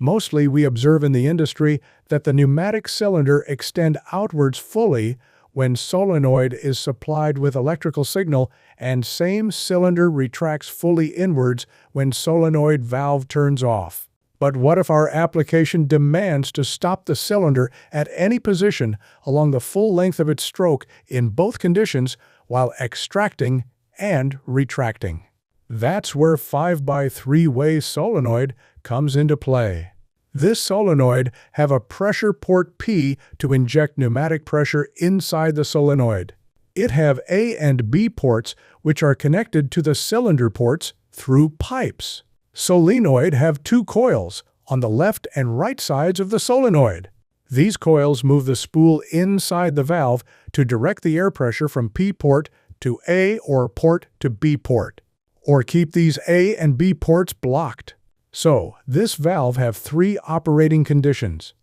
Mostly we observe in the industry that the pneumatic cylinder extends outwards fully when solenoid is supplied with electrical signal, and same cylinder retracts fully inwards when solenoid valve turns off. But what if our application demands to stop the cylinder at any position along the full length of its stroke in both conditions while extracting and retracting? That's where 5x3-way solenoid comes into play. This solenoid have a pressure port P to inject pneumatic pressure inside the solenoid. It have A and B ports which are connected to the cylinder ports through pipes. Solenoid have two coils on the left and right sides of the solenoid. These coils move the spool inside the valve to direct the air pressure from P port to A or port to B port, or keep these A and B ports blocked. So, this valve have three operating conditions.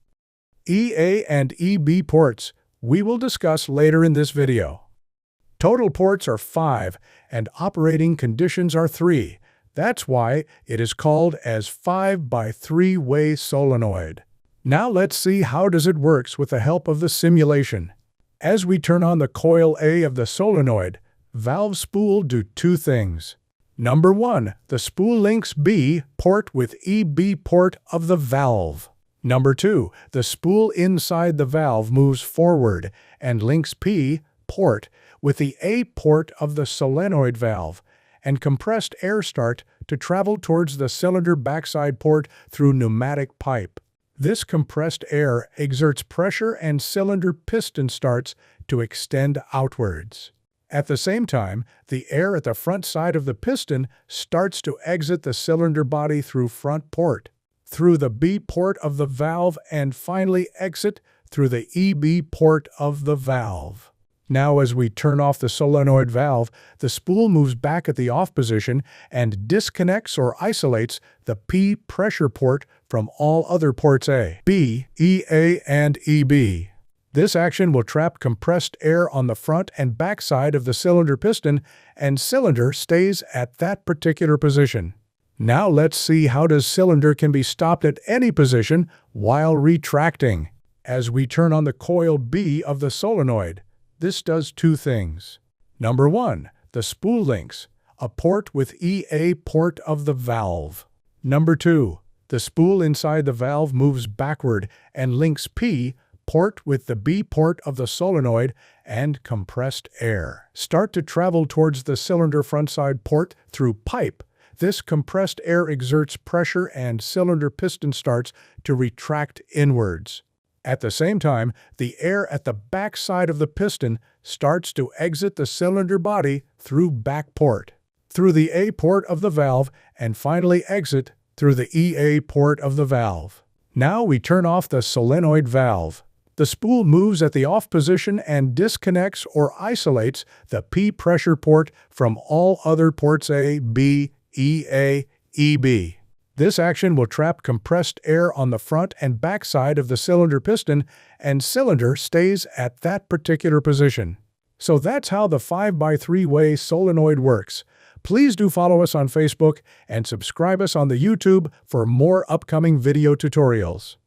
EA and EB ports we will discuss later in this video. Total ports are 5 and operating conditions are 3. That's why it is called as 5x3-way solenoid. Now let's see how does it works with the help of the simulation. As we turn on the coil A of the solenoid, valve spool do two things. Number 1, the spool links B port with EB port of the valve. Number 2, the spool inside the valve moves forward and links P port with the A port of the solenoid valve, and compressed air start to travel towards the cylinder backside port through pneumatic pipe. This compressed air exerts pressure and cylinder piston starts to extend outwards. At the same time, the air at the front side of the piston starts to exit the cylinder body through front port, through the B port of the valve, and finally exit through the EB port of the valve. Now as we turn off the solenoid valve, the spool moves back at the off position and disconnects or isolates the P pressure port from all other ports A, B, EA, and EB. This action will trap compressed air on the front and back side of the cylinder piston, and cylinder stays at that particular position. Now let's see how does cylinder can be stopped at any position while retracting. As we turn on the coil B of the solenoid, this does two things. Number 1, the spool links a port with EA port of the valve. Number 2, the spool inside the valve moves backward and links P port with the B port of the solenoid, and compressed air start to travel towards the cylinder frontside port through pipe. This compressed air exerts pressure and cylinder piston starts to retract inwards. At the same time, the air at the back side of the piston starts to exit the cylinder body through back port, through the A port of the valve, and finally exit through the EA port of the valve. Now we turn off the solenoid valve. The spool moves at the off position and disconnects or isolates the P pressure port from all other ports A, B, EA, EB. This action will trap compressed air on the front and back side of the cylinder piston, and cylinder stays at that particular position. So that's how the 5x3-way solenoid works. Please do follow us on Facebook and subscribe us on the YouTube for more upcoming video tutorials.